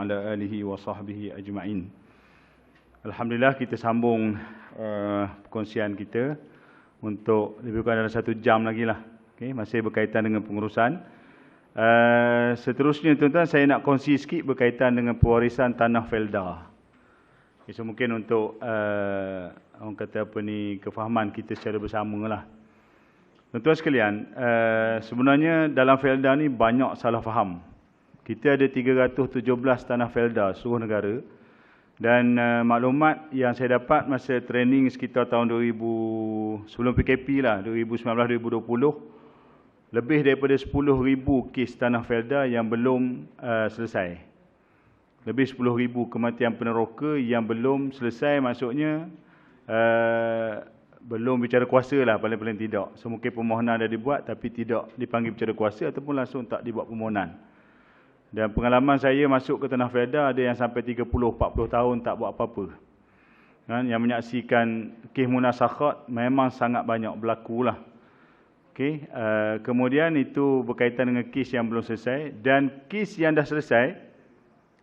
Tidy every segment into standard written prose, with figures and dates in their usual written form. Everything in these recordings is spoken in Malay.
ala alihi wa sahbihi ajma'in. Alhamdulillah kita sambung perkongsian kita untuk lebih kurang dalam 1 jam lagi lah. Okay, masih berkaitan dengan pengurusan. Seterusnya tuan-tuan, saya nak kongsi sikit berkaitan dengan pewarisan tanah Felda. Okay, so mungkin untuk orang kata apa ni, kefahaman kita secara bersama lah. Tuan-tuan sekalian, sebenarnya dalam Felda ni banyak salah faham. Kita ada 317 tanah Felda seluruh negara. Dan maklumat yang saya dapat masa training sekitar tahun 2000, sebelum PKP lah, 2019-2020, lebih daripada 10,000 kes tanah Felda yang belum selesai. Lebih 10,000 kematian peneroka yang belum selesai, maksudnya belum bicara kuasa lah paling-paling tidak. So mungkin permohonan dah dibuat tapi tidak dipanggil bicara kuasa ataupun langsung tak dibuat permohonan. Dan pengalaman saya masuk ke tanah Felda ada yang sampai 30-40 tahun tak buat apa-apa. Yang menyaksikan kes munasakhat memang sangat banyak berlaku lah. Okay. Kemudian itu berkaitan dengan kes yang belum selesai. Dan kes yang dah selesai,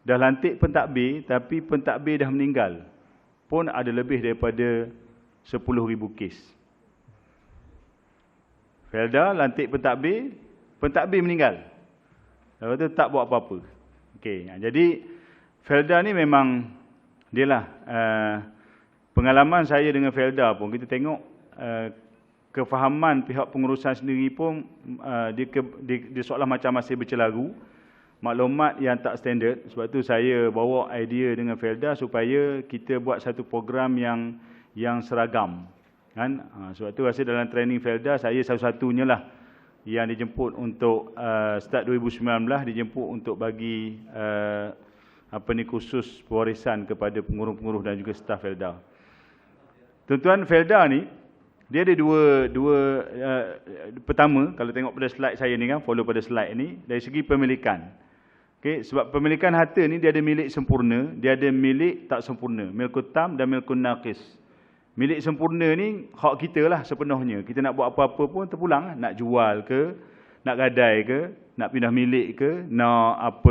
dah lantik pentadbir tapi pentadbir dah meninggal, pun ada lebih daripada 10,000 kes. Felda lantik pentadbir meninggal. Lepas tu tak buat apa-apa. Okey, jadi Felda ni memang dia lah pengalaman saya dengan Felda pun kita tengok kefahaman pihak pengurusan sendiri pun dia seolah macam masih bercelaru, maklumat yang tak standard. Sebab tu saya bawa idea dengan Felda supaya kita buat satu program yang seragam, kan? Sebab tu rasa dalam training Felda saya satu-satunya lah yang dijemput untuk start 2019, dijemput untuk bagi khusus pewarisan kepada penguruh-penguruh dan juga staf Felda. Tuan-tuan, Felda ni dia ada dua pertama, kalau tengok pada slide saya ni kan, follow pada slide ni, dari segi pemilikan. Okey, sebab pemilikan harta ni dia ada milik sempurna, dia ada milik tak sempurna, milkun tam dan milkun naqis. Milik sempurna ni hak kita lah sepenuhnya. Kita nak buat apa-apa pun terpulang. Nak jual ke, nak gadai ke, nak pindah milik ke, nak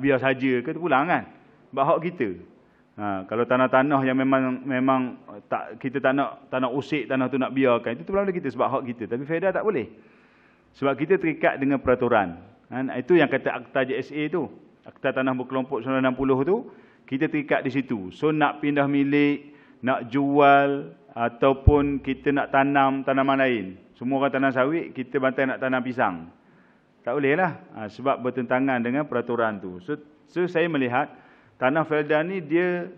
biar saja ke, terpulang kan. Sebab hak kita. Kalau tanah-tanah yang memang kita tak nak usik tanah tu, nak biarkan, itu terpulang pada kita sebab hak kita. Tapi Felda tak boleh. Sebab kita terikat dengan peraturan. Itu yang kata Akta JSA tu. Akta Tanah Berkelompok 1960 tu, kita terikat di situ. So nak pindah milik, nak jual ataupun kita nak tanam tanaman lain. Semua orang tanam sawit, kita bantai nak tanam pisang. Tak boleh lah, sebab bertentangan dengan peraturan tu. So saya melihat tanah Felda ni dia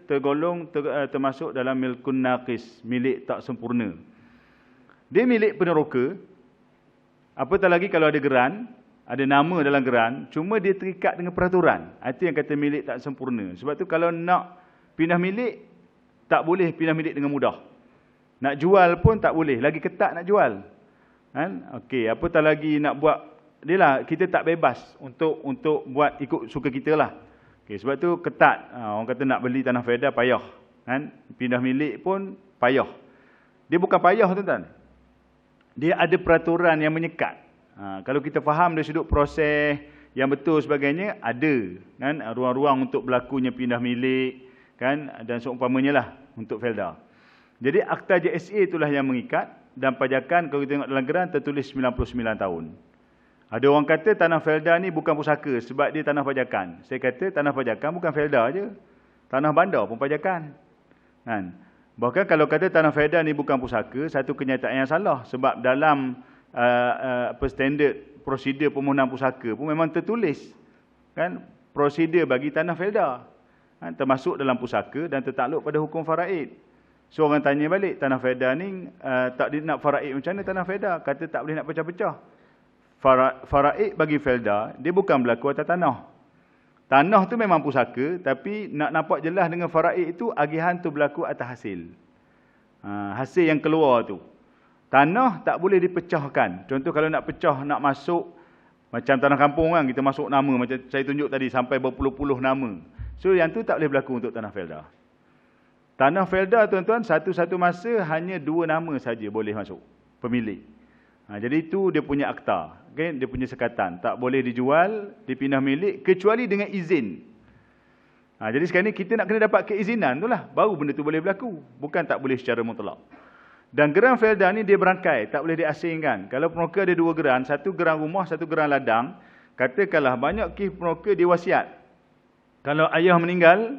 termasuk dalam milkun naqis, milik tak sempurna. Dia milik peneroka, apatah lagi kalau ada geran, ada nama dalam geran, cuma dia terikat dengan peraturan. Itu yang kata milik tak sempurna. Sebab tu kalau nak pindah milik, tak boleh pindah milik dengan mudah. Nak jual pun tak boleh, lagi ketat nak jual. Okey, apatah lagi nak buat, dia lah, kita tak bebas untuk buat ikut suka kita lah. Okey, sebab tu ketat. Orang kata nak beli tanah Felda payah. Pindah milik pun payah. Dia bukan payah tuan-tuan. Dia ada peraturan yang menyekat. Kalau kita faham dari sudut proses yang betul sebagainya, ada kan ruang-ruang untuk berlakunya pindah milik, kan, dan seumpamanya lah untuk Felda. Jadi Akta JSA itulah yang mengikat, dan pajakan kalau kita tengok dalam geran tertulis 99 tahun. Ada orang kata tanah Felda ni bukan pusaka sebab dia tanah pajakan. Saya kata tanah pajakan bukan Felda je. Tanah bandar pun pajakan. Bahkan kalau kata tanah Felda ni bukan pusaka, satu kenyataan yang salah. Sebab dalam standard prosedur permohonan pusaka pun memang tertulis, kan, prosedur bagi tanah Felda. Termasuk dalam pusaka dan tertakluk pada hukum faraid. So orang tanya balik, tanah Felda ni tak nak faraid macam mana tanah Felda? Kata tak boleh nak pecah-pecah. Faraid bagi Felda, dia bukan berlaku atas tanah. Tanah tu memang pusaka, tapi nak nampak jelas dengan faraid itu, agihan tu berlaku atas hasil. Hasil yang keluar tu. Tanah tak boleh dipecahkan. Contoh kalau nak pecah, nak masuk, macam tanah kampung kan, kita masuk nama, macam saya tunjuk tadi, sampai berpuluh-puluh nama. So yang tu tak boleh berlaku untuk tanah Felda. Tanah Felda tuan-tuan, satu-satu masa hanya 2 nama saja boleh masuk pemilik. Jadi itu dia punya akta, okay? Dia punya sekatan. Tak boleh dijual, dipindah milik kecuali dengan izin. Jadi sekarang ni kita nak kena dapat keizinan tu lah, baru benda tu boleh berlaku. Bukan tak boleh secara mutlak. Dan geran felda ni dia berangkai, tak boleh diasingkan. Kalau peroka ada 2 geran, satu geran rumah, satu geran ladang, katakanlah banyak kes peroka dia wasiat. Kalau ayah meninggal,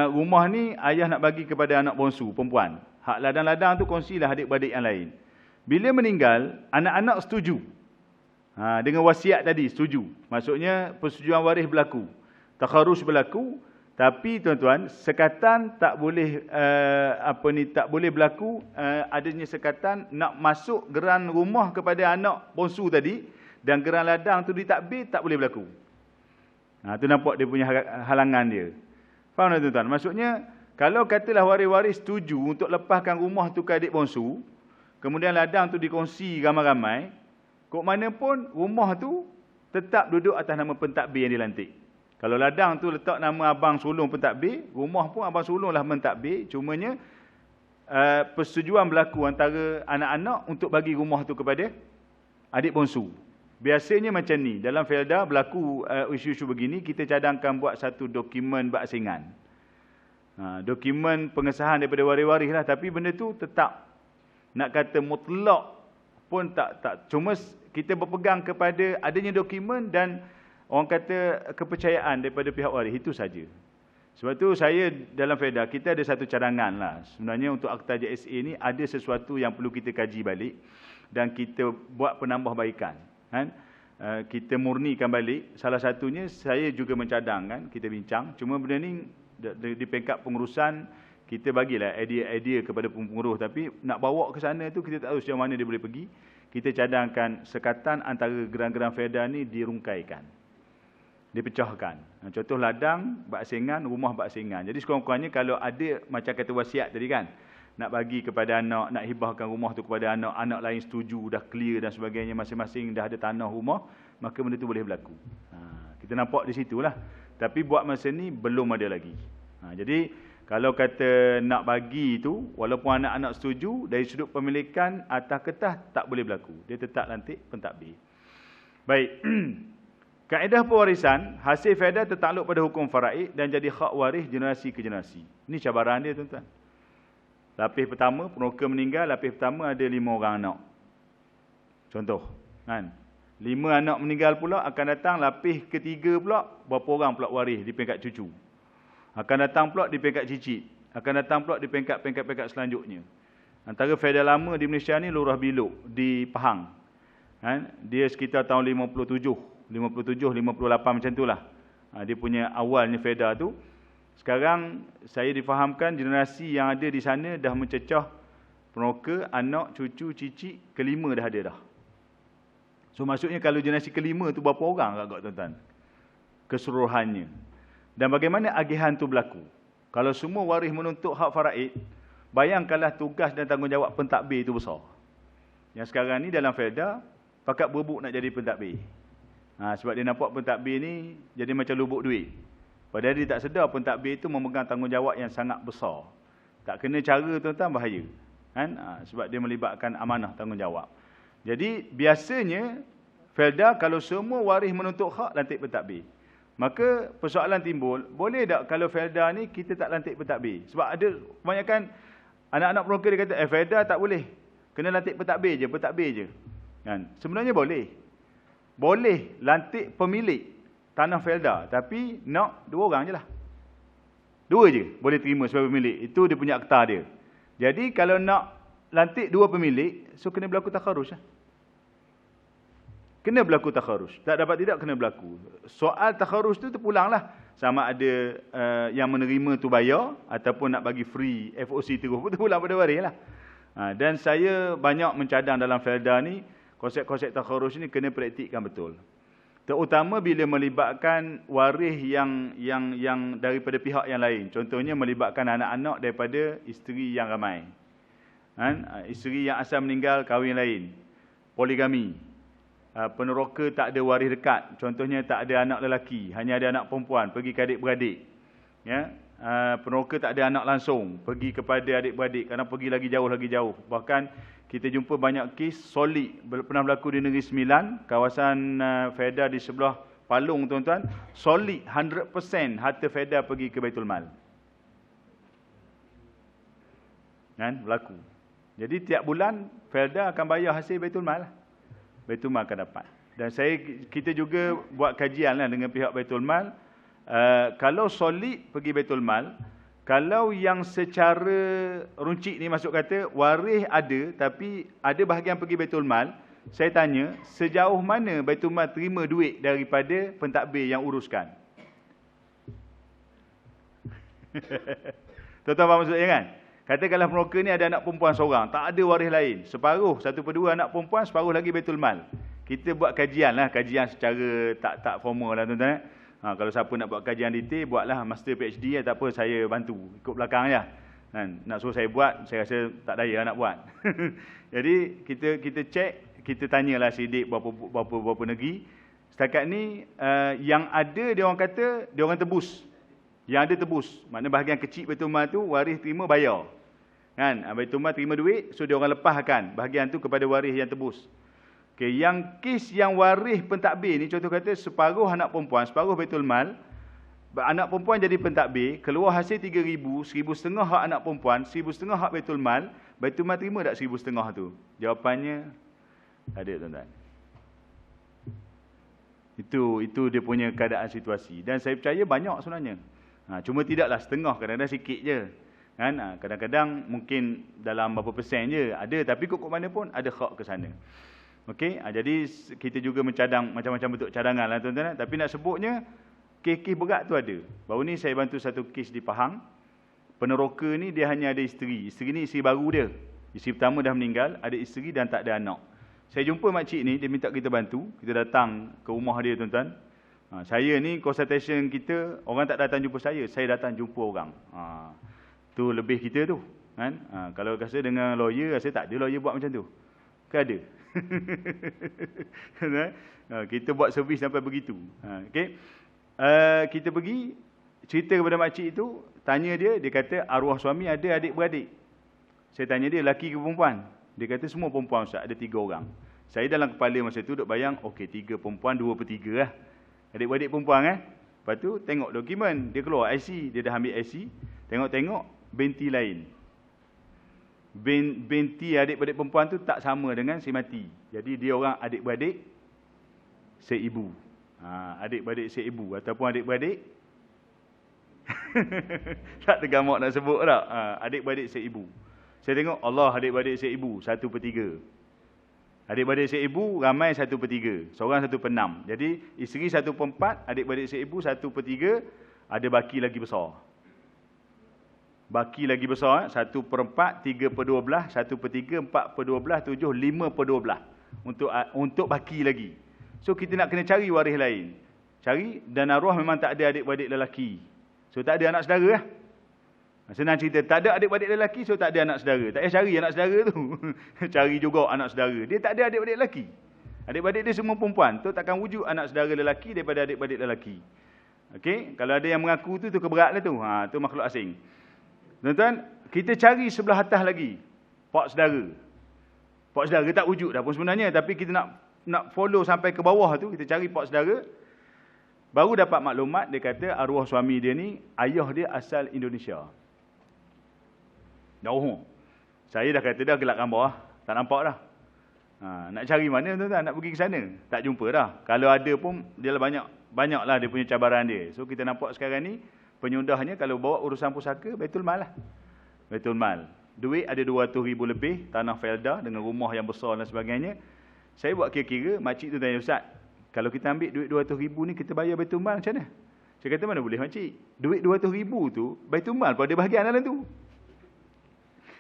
rumah ni ayah nak bagi kepada anak bongsu, perempuan. Hak ladang-ladang tu kongsilah adik-beradik yang lain. Bila meninggal, anak-anak setuju. Dengan wasiat tadi, setuju. Maksudnya persetujuan waris berlaku. Takharus berlaku. Tapi tuan-tuan, sekatan tak boleh tak boleh berlaku adanya sekatan nak masuk geran rumah kepada anak bongsu tadi dan geran ladang tu ditakbir, tak boleh berlaku. Tu nampak dia punya halangan dia. Faham tak tuan-tuan? Maksudnya kalau katalah waris-waris setuju untuk lepaskan rumah tu ke adik bongsu, kemudian ladang tu dikongsi ramai-ramai, kok mana pun rumah tu tetap duduk atas nama pentadbir yang dilantik. Kalau ladang tu letak nama abang sulung pentadbir, rumah pun abang sulunglah mentadbir, cumanya persetujuan berlaku antara anak-anak untuk bagi rumah tu kepada adik bongsu. Biasanya macam ni, dalam felda berlaku isu-isu begini, kita cadangkan buat satu dokumen berasingan. Dokumen pengesahan daripada waris-waris lah, tapi benda tu tetap nak kata mutlak pun tak. Cuma kita berpegang kepada adanya dokumen dan orang kata kepercayaan daripada pihak waris, itu saja. Sebab tu saya dalam felda kita ada satu cadangan lah. Sebenarnya untuk Akta JSA ni ada sesuatu yang perlu kita kaji balik dan kita buat penambahbaikan. Kita murnikan balik. Salah satunya saya juga mencadangkan, kita bincang. Cuma benda ni di peringkat pengurusan kita bagilah idea kepada pengurus, tapi nak bawa ke sana tu kita tak tahu sejauh mana dia boleh pergi. Kita cadangkan sekatan antara geran-geran felda ni dirungkaikan, dipecahkan. Contoh ladang berasingan, rumah berasingan. Jadi sekurang-kurangnya kalau ada macam kata wasiat tadi kan, nak bagi kepada anak, nak hibahkan rumah tu kepada anak, anak lain setuju, dah clear dan sebagainya, masing-masing dah ada tanah rumah, maka benda tu boleh berlaku. Kita nampak di situlah. Tapi buat masa ni belum ada lagi. Jadi kalau kata nak bagi tu, walaupun anak-anak setuju, dari sudut pemilikan atas kertas tak boleh berlaku. Dia tetap lantik pentadbir. Baik. Kaedah pewarisan, hasil felda tertakluk pada hukum faraid dan jadi hak waris generasi ke generasi. Ini cabaran dia tuan-tuan. Lapis pertama, peroka meninggal, lapis pertama ada 5 orang anak. Contoh, kan? 5 anak meninggal pula, akan datang lapis ketiga pula, berapa orang pula waris di peringkat cucu. Akan datang pula di peringkat cicit. Akan datang pula di peringkat selanjutnya. Antara felda lama di Malaysia ni Lurah Biluk di Pahang. Kan? Dia sekitar tahun 57, 58 macam itulah. Dia punya awalnya felda tu. Sekarang saya difahamkan generasi yang ada di sana dah mencecah peroka, anak, cucu, cicit, kelima dah ada dah. So maksudnya kalau generasi kelima tu berapa orang agak tuan-tuan? Keseluruhannya. Dan bagaimana agihan tu berlaku? Kalau semua waris menuntut hak faraid, bayangkanlah tugas dan tanggungjawab pentadbir itu besar. Yang sekarang ni dalam felda, pakat berebut nak jadi pentadbir. Sebab dia nampak pentadbir ni jadi macam lubuk duit. Padahal dia tak sedar pentadbir itu memegang tanggungjawab yang sangat besar. Tak kena cara tuan-tuan bahaya. Kan? Sebab dia melibatkan amanah tanggungjawab. Jadi biasanya felda kalau semua waris menuntut hak lantik pentadbir. Maka persoalan timbul, boleh tak kalau felda ni kita tak lantik pentadbir? Sebab ada kebanyakan anak-anak peroka dia kata, felda tak boleh. Kena lantik pentadbir je. Kan? Sebenarnya boleh. Boleh lantik pemilik tanah felda, tapi nak 2 orang je lah. 2 je boleh terima sebagai pemilik. Itu dia punya akta dia. Jadi kalau nak lantik 2 pemilik, so kena berlaku takharus lah. Kena berlaku takharus. Tak dapat tidak kena berlaku. Soal takharus tu terpulanglah. Sama ada yang menerima tu bayar ataupun nak bagi free FOC terus pun terpulang pada waris lah. Dan saya banyak mencadang dalam felda ni, konsep-konsep takharus ni kena praktikkan betul. Terutama bila melibatkan waris yang daripada pihak yang lain. Contohnya melibatkan anak-anak daripada isteri yang ramai. Isteri yang asal meninggal kahwin lain. Poligami. Peneroka tak ada waris dekat. Contohnya tak ada anak lelaki, hanya ada anak perempuan, pergi ke adik-beradik. Ya. Peneroka tak ada anak langsung, pergi kepada adik-beradik, kerana pergi lagi jauh. Bahkan kita jumpa banyak kes solid pernah berlaku di Negeri Sembilan, kawasan felda di sebelah palung tuan-tuan, solid 100% harta Felda pergi ke Baitul Mal. Kan? Berlaku. Jadi tiap bulan Felda akan bayar hasil Baitul Mal. Baitul Mal akan dapat. Dan kita juga buat kajian lah dengan pihak Baitul Mal. Kalau solid pergi Baitul Mal, kalau yang secara runcit ni masuk kata waris ada tapi ada bahagian pergi Baitul Mal, saya tanya sejauh mana Baitul Mal terima duit daripada pentadbir yang uruskan. Tuan-tuan faham maksudnya kan? Katakanlah peroka ni ada anak perempuan seorang, tak ada waris lain. Separuh, 1/2 anak perempuan, separuh lagi Baitul Mal. Kita buat kajian lah, kajian secara tak formal lah tuan-tuan. Kalau siapa nak buat kajian detail, buatlah master PhD tak apa, saya bantu. Ikut belakang je. Nak suruh saya buat, saya rasa tak daya nak buat. Jadi kita cek, kita tanyalah sidik berapa negeri. Setakat ni yang ada dia orang kata dia orang tebus. Yang ada tebus. Maknanya bahagian kecil Baitul Mal tu waris terima bayar. Kan? Baitul Mal terima duit, so dia orang lepaskan bahagian tu kepada waris yang tebus. Okay, yang kes yang waris pentadbir ni, contoh kata separuh anak perempuan, separuh Baitul Mal, anak perempuan jadi pentadbir, keluar hasil 3,000, 1,500 hak anak perempuan, 1,500 hak Baitul Mal terima tak 1,500 tu? Jawapannya, tak ada tuan-tuan. Itu dia punya keadaan situasi. Dan saya percaya banyak sebenarnya. Cuma tidaklah setengah, kadang-kadang sikit je. Kan? Kadang-kadang mungkin dalam berapa persen je ada, tapi kok mana pun ada hak ke sana. Okey, jadi kita juga mencadang macam-macam bentuk cadangan lah tuan-tuan. Tapi nak sebutnya, kes-kes berat tu ada. Baru ni saya bantu satu kes di Pahang. Peneroka ni dia hanya ada isteri. Isteri ni isteri baru dia. Isteri pertama dah meninggal, ada isteri dan tak ada anak. Saya jumpa makcik ni, dia minta kita bantu. Kita datang ke rumah dia tuan-tuan. Saya ni consultation kita, orang tak datang jumpa saya datang jumpa orang. Tu lebih kita tu. Kan? Kalau rasa dengan lawyer, rasa tak ada lawyer buat macam tu. Ke ada? Kita buat servis sampai begitu. Okay. Kita pergi cerita kepada makcik itu, tanya dia kata arwah suami ada adik-beradik. Saya tanya dia lelaki ke perempuan? Dia kata semua perempuan Ustaz, ada 3 orang. Saya dalam kepala masa tu duk bayang, okey 3 perempuan 2/3 lah. Adik-beradik perempuan Lepas tu tengok dokumen, dia keluar IC, dia dah ambil IC, tengok-tengok binti lain. Binti adik-beradik perempuan tu tak sama dengan si mati. Jadi dia orang adik-beradik seibu. Adik-beradik seibu ataupun adik-beradik tak tergamak nak sebut tak. Adik-beradik seibu. Saya tengok Allah adik-beradik seibu 1/3. Adik-beradik seibu ramai 1/3. Seorang 1/6. Jadi isteri 1/4, adik-beradik seibu 1/3, ada baki lagi besar. Baki lagi besar, 1/4, 3/12, 1/3, 4/12, 7, 5/12. Untuk baki lagi. So kita nak kena cari waris lain. Cari, dan arwah memang tak ada adik-beradik lelaki. So tak ada anak saudara lah. Senang cerita, tak ada adik-beradik lelaki, so tak ada anak saudara. Tak payah cari anak saudara tu. Cari juga anak saudara. Dia tak ada adik-beradik lelaki. Adik-beradik dia semua perempuan. Tu takkan wujud anak saudara lelaki daripada adik-beradik lelaki. Okey, kalau ada yang mengaku tu keberat lah tu. Tu makhluk asing. Tuan-tuan, kita cari sebelah atas lagi. Pak saudara. Pak saudara tak wujud dah pun sebenarnya. Tapi kita nak follow sampai ke bawah tu. Kita cari pak saudara. Baru dapat maklumat, dia kata arwah suami dia ni, ayah dia asal Indonesia. Jauh. Saya dah kata dah gelap gambar lah. Tak nampak dah. Nak cari mana tuan-tuan? Nak pergi ke sana? Tak jumpa dah. Kalau ada pun, dia banyaklah dia punya cabaran dia. So kita nampak sekarang ni, penyudahnya kalau bawa urusan pusaka, Baitul Mal lah. Baitul Mal. Duit ada 200,000 lebih, tanah Felda dengan rumah yang besar dan sebagainya. Saya buat kira-kira, makcik tu tanya, Ustaz, kalau kita ambil duit 200,000 ni, kita bayar Baitul Mal macam mana? Saya kata, mana boleh makcik? Duit 200,000 tu, Baitul Mal pun ada bahagian dalam tu.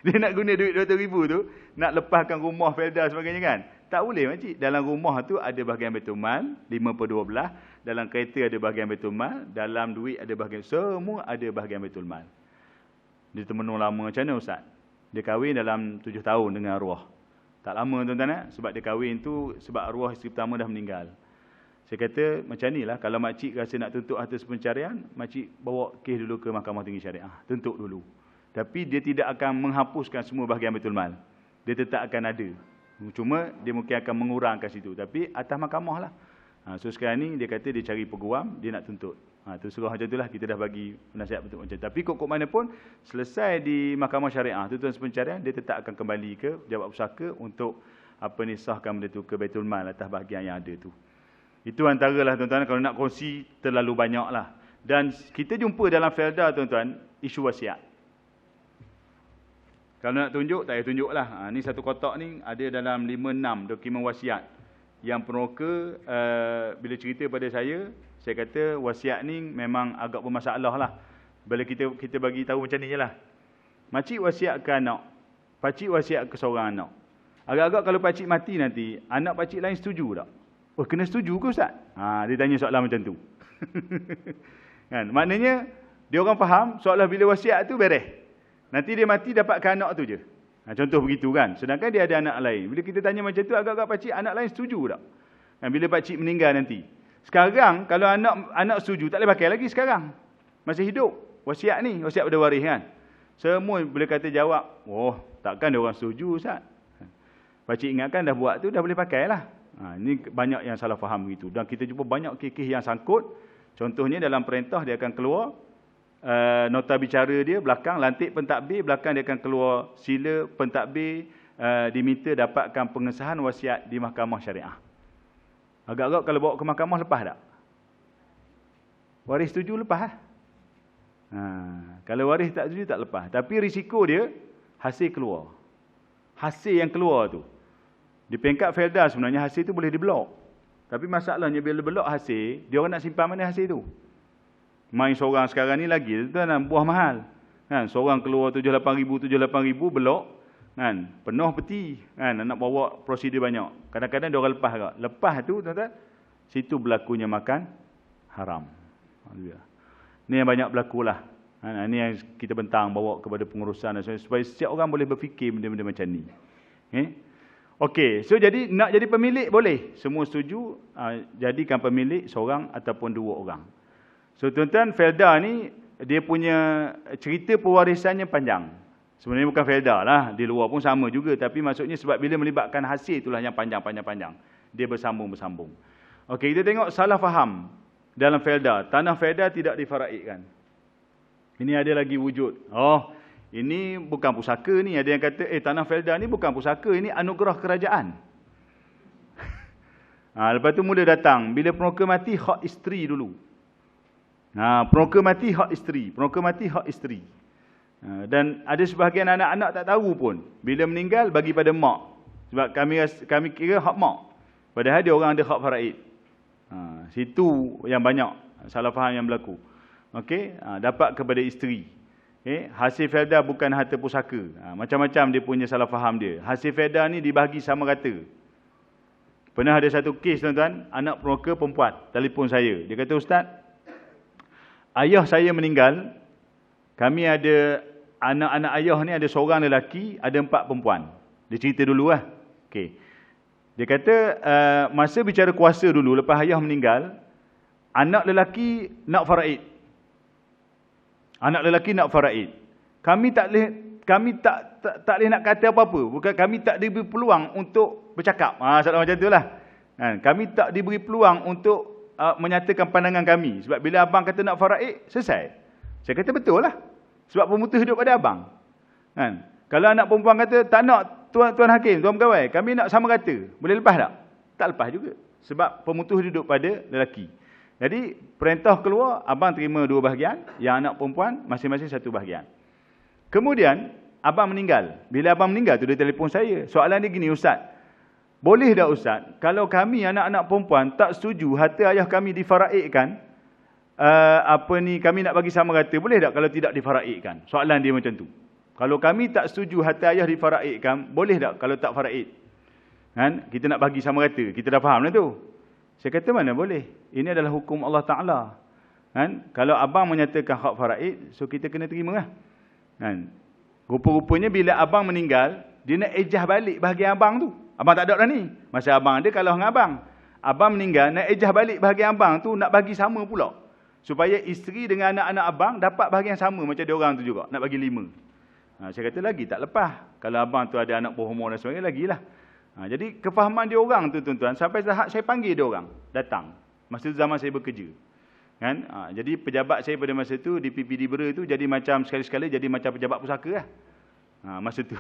Dia nak guna duit 200,000 tu, nak lepaskan rumah Felda sebagainya kan? Tak boleh makcik. Dalam rumah tu ada bahagian Baitul Mal, 5/12. Dalam kereta ada bahagian Baitul Mal. Dalam duit ada bahagian, semua ada bahagian Baitul Mal. Dia termenung lama macam mana Ustaz? Dia kahwin dalam 7 tahun dengan arwah. Tak lama tuan-tuan sebab dia kahwin tu, sebab arwah isteri pertama dah meninggal. Saya kata macam ni lah, kalau makcik rasa nak tuntut harta pencarian, makcik bawa kes dulu ke Mahkamah Tinggi Syariah. Tuntut dulu. Tapi dia tidak akan menghapuskan semua bahagian Baitul Mal. Dia tetap akan ada. Cuma dia mungkin akan mengurangkan situ. Tapi atas mahkamah lah. So sekarang ni dia kata dia cari peguam, dia nak tuntut. Tu suruh macam itulah, kita dah bagi nasihat bentuk macam tu. Tapi kok mana pun, selesai di mahkamah syariah, tuan sepencarian, dia tetap akan kembali ke pejabat pusaka untuk sahkan benda tu ke Baitul Mal atas bahagian yang ada tu. Itu antaralah tuan-tuan, kalau nak kongsi terlalu banyak lah. Dan kita jumpa dalam Felda tuan-tuan, isu wasiat. Kalau nak tunjuk, tak payah tunjuk lah. Ni satu kotak ni ada dalam 5-6 dokumen wasiat. Yang peneroka bila cerita pada saya kata wasiat ni memang agak bermasalah lah. Bila kita bagi tahu macam ni je lah. Makcik wasiat ke anak, pakcik wasiat ke seorang anak. Agak-agak kalau pakcik mati nanti, anak pakcik lain setuju tak? Oh, kena setuju ke Ustaz? Dia tanya soalan macam tu. Kan? Maknanya, dia orang faham, seolah bila wasiat tu beres. Nanti dia mati dapatkan anak tu je. Contoh begitu kan. Sedangkan dia ada anak lain. Bila kita tanya macam tu, agak-agak pakcik, anak lain setuju tak? Kan? Bila pakcik meninggal nanti. Sekarang, kalau anak setuju, tak boleh pakai lagi sekarang. Masih hidup. Wasiat ni, wasiat pada waris kan. Semua boleh kata jawab, oh, takkan dia orang setuju Ustaz. Pakcik ingatkan dah buat tu, dah boleh pakai lah. Ini banyak yang salah faham begitu. Dan kita jumpa banyak kes-kes yang sangkut. Contohnya dalam perintah dia akan keluar nota bicara dia belakang, lantik pentadbir, belakang dia akan keluar sila pentadbir diminta dapatkan pengesahan wasiat di mahkamah syariah. Agak-agak kalau bawa ke mahkamah lepas tak? Waris setuju lepas lah. Kalau waris tak setuju tak lepas. Tapi risiko dia hasil keluar. Hasil yang keluar tu. Di peringkat Felda sebenarnya hasil tu boleh diblok. Tapi masalahnya bila blok hasil, dia orang nak simpan mana hasil tu? Main seorang sekarang ni lagi, tu kan buah mahal. Kan, seorang keluar 7-8 ribu blok, kan, penuh peti, kan, nak bawa prosedur banyak. Kadang-kadang dia orang lepas agak. Lepas tu, tuan-tuan, situ berlakunya makan haram. Ni yang banyak berlakulah. Ini yang kita bentang bawa kepada pengurusan supaya setiap orang boleh berfikir benda-benda macam ni. Okey, so jadi nak jadi pemilik boleh. Semua setuju, jadikan pemilik seorang ataupun dua orang. So tuan-tuan, Felda ni dia punya cerita pewarisannya panjang. Sebenarnya bukan Felda lah, di luar pun sama juga, tapi maksudnya sebab bila melibatkan hasil itulah yang panjang. Dia bersambung-bersambung. Okey, kita tengok salah faham dalam Felda. Tanah Felda tidak difaraidkan. Ini ada lagi wujud. Oh, ini bukan pusaka ni. Ada yang kata, tanah Felda ni bukan pusaka, ini anugerah kerajaan. Lepas tu mula datang, bila peneroka mati, hak isteri dulu. Peneroka mati, hak isteri. Peneroka mati, hak isteri. Dan ada sebahagian anak-anak tak tahu pun. Bila meninggal, bagi pada mak. Sebab kami kira hak mak. Padahal dia orang ada hak faraid. Situ yang banyak salah faham yang berlaku. Okey, dapat kepada isteri. Hasil Felda bukan harta pusaka. Macam-macam dia punya salah faham dia. Hasil Felda ni dibahagi sama rata. Pernah ada satu kes tuan-tuan, anak peneroka perempuan telefon saya. Dia kata, Ustaz, ayah saya meninggal. Kami ada anak-anak ayah ni ada seorang lelaki, ada 4 perempuan. Dia cerita dulu lah. Okey. Dia kata masa bicara kuasa dulu lepas ayah meninggal, anak lelaki nak faraid. Anak lelaki nak faraid. Kami tak boleh nak kata apa-apa. Bukan kami tak diberi peluang untuk bercakap. Soalan macam itulah. Kami tak diberi peluang untuk menyatakan pandangan kami. Sebab bila abang kata nak faraid, selesai. Saya kata betul lah. Sebab pemutus hidup pada abang. Kalau anak perempuan kata tak nak tuan hakim, tuan pegawai, kami nak sama rata. Boleh lepas tak? Tak lepas juga. Sebab pemutus hidup pada lelaki. Jadi perintah keluar, abang terima 2 bahagian, yang anak perempuan masing-masing 1 bahagian. Kemudian abang meninggal. Bila abang meninggal tu dia telefon saya. Soalan dia gini, Ustaz, boleh tak Ustaz, kalau kami anak-anak perempuan tak setuju harta ayah kami difaraidkan, kami nak bagi sama rata, boleh tak kalau tidak difaraidkan? Soalan dia macam tu. Kalau kami tak setuju harta ayah difaraidkan, boleh tak kalau tak faraid? Kita nak bagi sama rata. Kita dah faham lah tu. Saya kata mana boleh. Ini adalah hukum Allah Ta'ala. Kalau abang menyatakan hak faraid, so kita kena terima lah. Rupa-rupanya bila abang meninggal, dia nak ejah balik bahagian abang tu. Abang tak ada dah ni. Masa abang ada kalah dengan abang. Abang meninggal, nak ejah balik bahagian abang tu, nak bagi sama pula. Supaya isteri dengan anak-anak abang dapat bahagian sama macam dia orang tu juga. Nak bagi 5. Saya kata lagi tak lepas. Kalau abang tu ada anak berhumur dan sebagainya, lagilah. Jadi kefahaman dia orang tu tuan-tuan, sampai tahap saya panggil dia orang datang. Masa tu zaman saya bekerja. Kan? Jadi pejabat saya pada masa tu di PPD Bera tu jadi macam sekali-sekala jadi macam pejabat pusaka lah. Masa tu.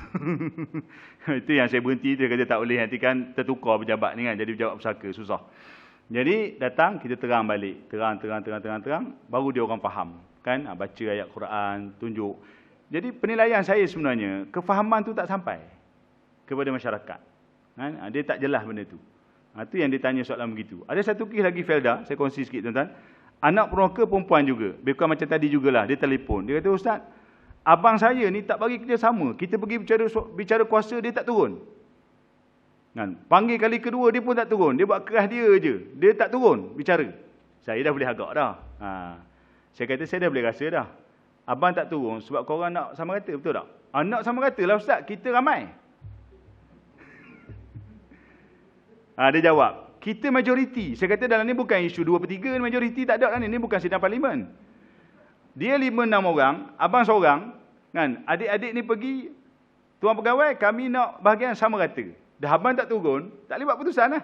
Itu yang saya berhenti tu, kata tak boleh nanti kan tertukar pejabat ni kan, jadi pejabat pusaka, susah. Jadi datang kita terang balik, terang, baru dia orang faham. Kan? Baca ayat Quran, tunjuk. Jadi penilaian saya sebenarnya, kefahaman tu tak sampai kepada masyarakat. Dia tak jelas benda tu. Itu yang dia tanya soalan begitu. Ada satu kes lagi Felda, saya kongsi sikit tuan-tuan. Anak peroka perempuan juga. Bukan macam tadi jugalah, dia telefon. Dia kata, Ustaz, abang saya ni tak bagi kerjasama. Kita pergi bicara kuasa, dia tak turun. Panggil kali kedua, dia pun tak turun. Dia buat keras dia je. Dia tak turun bicara. Saya dah boleh agak dah. Saya kata, saya dah boleh rasa dah. Abang tak turun sebab korang nak sama rata, betul tak? Nak sama rata lah Ustaz, kita ramai. Dia jawab, kita majoriti. Saya kata dalam ni bukan isu 2/3 majoriti, tak ada lah ni. Ni bukan sidang parlimen. Dia 5-6 orang, abang seorang, kan? Adik-adik ni pergi, tuan pegawai, kami nak bahagian sama rata. Dah abang tak turun, tak boleh buat putusan lah.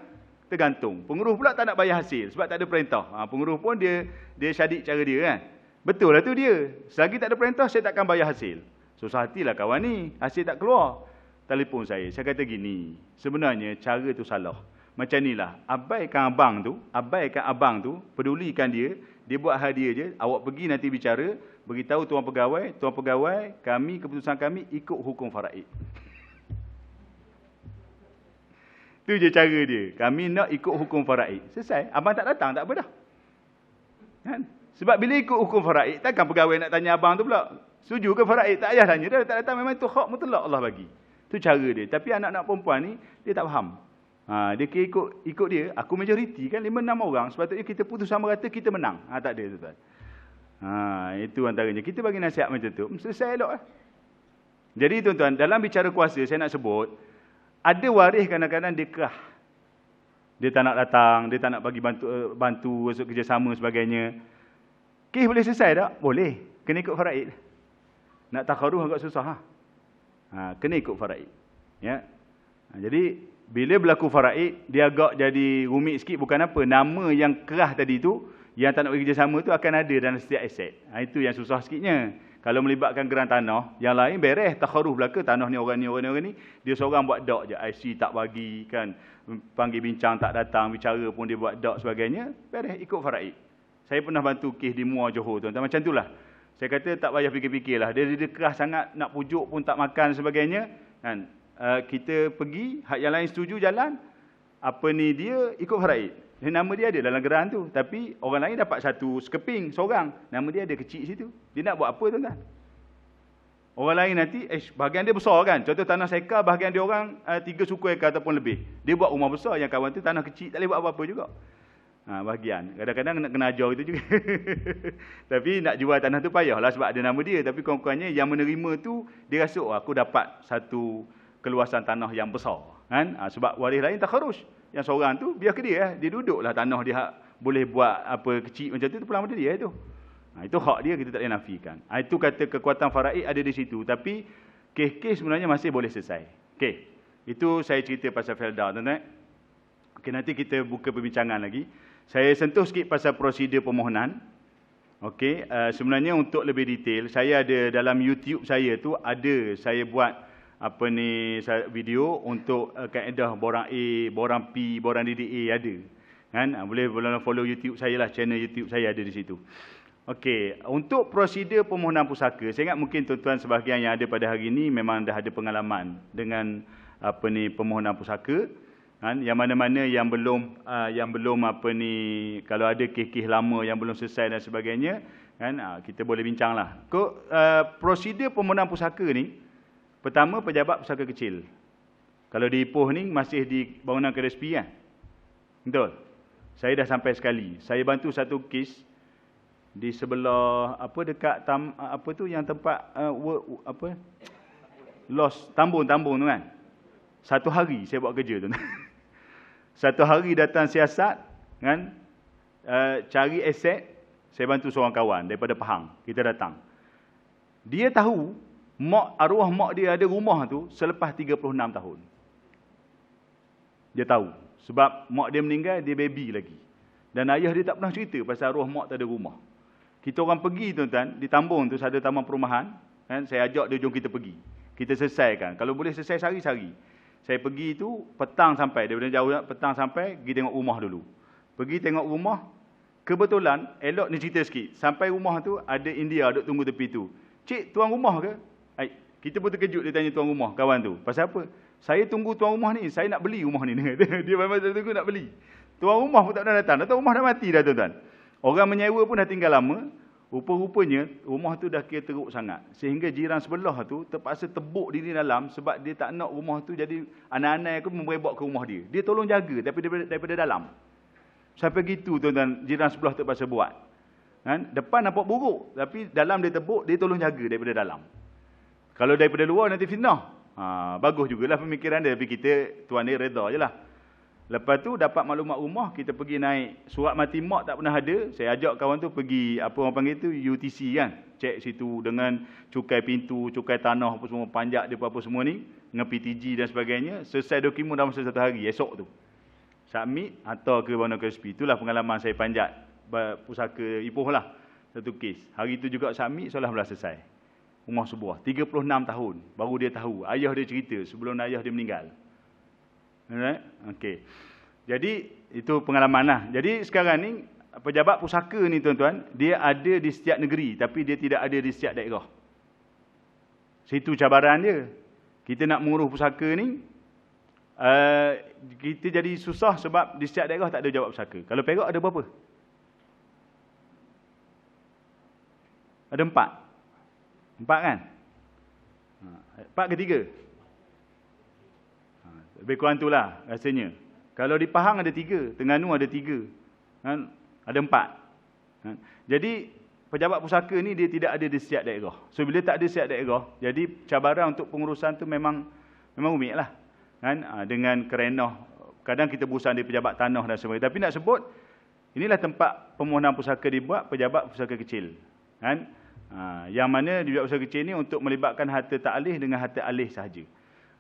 Tergantung. Penguruh pula tak nak bayar hasil sebab tak ada perintah. Penguruh pun dia syadik cara dia kan. Betul lah tu dia. Selagi tak ada perintah, saya takkan bayar hasil. Susah hatilah kawan ni, hasil tak keluar. Telefon saya kata gini, sebenarnya cara tu salah. Macam inilah, abaikan abang tu, pedulikan dia buat hadiah je, awak pergi nanti bicara, beritahu tuan pegawai, kami, keputusan kami ikut hukum faraid. Tu je cara dia, kami nak ikut hukum faraid. Selesai, abang tak datang, tak apa dah. Kan? Sebab bila ikut hukum faraid, takkan pegawai nak tanya abang tu pula, setuju ke faraid? Tak payah tanya, dia tak datang, memang tu hak mutlak Allah bagi. Tu cara dia, tapi anak-anak perempuan ni, dia tak faham. Dia kira ikut dia, aku majoriti kan 5-6 orang, sepatutnya kita putus sama rata, kita menang. Tak ada tuan. Itu antaranya. Kita bagi nasihat macam tu, selesai elok lah. Jadi tuan-tuan, dalam bicara kuasa, saya nak sebut, ada waris kadang-kadang dia kerah. Dia tak nak datang, dia tak nak bagi bantu kerjasama sebagainya. Kes boleh selesai tak? Boleh. Kena ikut faraid. Nak takharuh agak susah. Kena ikut faraid. Ya. Jadi, bila berlaku faraid, dia agak jadi rumit sikit, bukan apa. Nama yang kerah tadi tu, yang tak nak bagi kerjasama tu akan ada dalam setiap aset. Itu yang susah sikitnya. Kalau melibatkan geran tanah, yang lain beres, takharuh belaka, tanah ni orang ni, dia seorang buat dak je, IC tak bagi, kan, panggil bincang tak datang, bicara pun dia buat dak sebagainya, beres, ikut faraid. Saya pernah bantu kes di Muar Johor, tuan-tuan, macam itulah. Saya kata tak payah fikir-fikirlah, dia keras sangat, nak pujuk pun tak makan sebagainya, kan. Kita pergi, hak yang lain setuju jalan, dia ikut faraid. Nama dia ada dalam geran tu, tapi orang lain dapat satu sekeping seorang, nama dia ada kecil situ. Dia nak buat apa tuan-tuan? Orang lain nanti, bahagian dia besar kan, contoh tanah seka, bahagian dia orang 3 suku ekar ataupun lebih. Dia buat rumah besar, yang kawan tu tanah kecil, tak boleh buat apa-apa juga. Bahagian, kadang-kadang nak kena ajar itu juga. Tapi nak jual tanah tu payahlah sebab ada nama dia, tapi kurang-kurangnya yang menerima tu, dia rasa, aku dapat satu keluasan tanah yang besar, kan? Sebab waris lain tak kharus. Yang seorang tu biar ke dia, dia duduklah tanah dia boleh buat apa kecil macam tu pulang pada dia tu. Itu hak dia, kita tak boleh nafikan. Itu kata kekuatan faraid ada di situ, tapi kes-kes sebenarnya masih boleh selesai. Okey. Itu saya cerita pasal Felda, tuan-tuan. Okey, nanti kita buka perbincangan lagi. Saya sentuh sikit pasal prosedur permohonan. Okey, sebenarnya untuk lebih detail, saya ada dalam YouTube saya tu saya buat video untuk kaedah borang A, borang P, borang DDA ada. Kan? Boleh follow YouTube saya lah, channel YouTube saya ada di situ. Okey, untuk prosedur permohonan pusaka, saya ingat mungkin tuan-tuan sebahagian yang ada pada hari ini memang dah ada pengalaman dengan permohonan pusaka. Kan? Yang mana-mana yang belum kalau ada kes-kes lama yang belum selesai dan sebagainya, kan? Kita boleh bincanglah. Prosedur permohonan pusaka ni, pertama, pejabat pusaka kecil. Kalau di Ipoh ni masih di bangunan KSP kan? Betul? Saya dah sampai sekali. Saya bantu satu kes di sebelah dekat yang tempat tambung tu kan. Satu hari saya buat kerja tu. Satu hari datang siasat kan, cari aset. Saya bantu seorang kawan daripada Pahang. Kita datang. Dia tahu arwah mak dia ada rumah tu selepas 36 tahun. Dia tahu. Sebab mak dia meninggal, dia baby lagi. Dan ayah dia tak pernah cerita pasal arwah mak tak ada rumah. Kita orang pergi tuan-tuan, di Tambun tu ada taman perumahan, kan? Saya ajak dia, jom kita pergi. Kita selesaikan. Kalau boleh selesai sehari-sehari. Saya pergi tu petang sampai, daripada jauh petang sampai, pergi tengok rumah dulu. Pergi tengok rumah, kebetulan, elok ni cerita sikit. Sampai rumah tu, ada India duduk tunggu tepi tu. Cik, tuan rumah ke? Kita pun terkejut, dia tanya tuan rumah, kawan tu. Pasal apa? Saya tunggu tuan rumah ni, saya nak beli rumah ni. Dia memang tunggu nak beli. Tuan rumah pun tak pernah datang. Tuan rumah dah mati dah tuan-tuan. Orang menyewa pun dah tinggal lama. Rupa-rupanya, rumah tu dah kira teruk sangat. Sehingga jiran sebelah tu terpaksa tebuk diri dalam sebab dia tak nak rumah tu jadi anak-anak aku merebak ke rumah dia. Dia tolong jaga daripada dalam. Sampai gitu tuan-tuan, jiran sebelah terpaksa buat. Kan? Depan nampak buruk. Tapi dalam dia tebuk, dia tolong jaga daripada dalam. Kalau daripada luar nanti fitnah. Bagus jugalah pemikiran dia. Tapi kita, tuan dia reda je lah. Lepas tu dapat maklumat rumah, kita pergi naik. Surat mati mak tak pernah ada. Saya ajak kawan tu pergi, apa orang panggil tu, UTC kan. Cek situ dengan cukai pintu, cukai tanah, apa semua, panjat dia apa semua ni. Dengan PTG dan sebagainya. Selesai dokumen dalam masa 1 hari, esok tu. Submit, hantar ke Warna KSP. Itulah pengalaman saya panjat pusaka Ipoh lah. Satu kes. Hari tu juga submit, seolah-olah selesai. Rumah sebuah. 36 tahun. Baru dia tahu. Ayah dia cerita sebelum ayah dia meninggal. Alright? Okey. Jadi, itu pengalaman lah. Jadi, sekarang ni, pejabat pusaka ni tuan-tuan, dia ada di setiap negeri, tapi dia tidak ada di setiap daerah. Situ cabaran dia. Kita nak mengurus pusaka ni, kita jadi susah sebab di setiap daerah tak ada pejabat pusaka. Kalau Perak ada berapa? Ada 4. 4 kan? 4 ke 3? Lebih kurang itulah rasanya. Kalau di Pahang ada 3, Terengganu ada 3, kan? Ada 4. Kan? Jadi pejabat pusaka ni dia tidak ada di setiap daerah. So bila tak ada setiap daerah, jadi cabaran untuk pengurusan tu memang rumit lah. Kan? Dengan kerenah, kadang kita berusaha di pejabat tanah dan sebagainya. Tapi nak sebut, inilah tempat permohonan pusaka dibuat, pejabat pusaka kecil. Kan? Yang mana di pejabat pusaka kecil ni untuk melibatkan harta ta'alih dengan harta alih sahaja.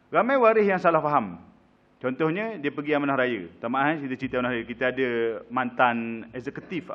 Ramai waris yang salah faham. Contohnya, dia pergi amanah raya. Tak maaf, kita cerita amanah raya. Kita ada mantan eksekutif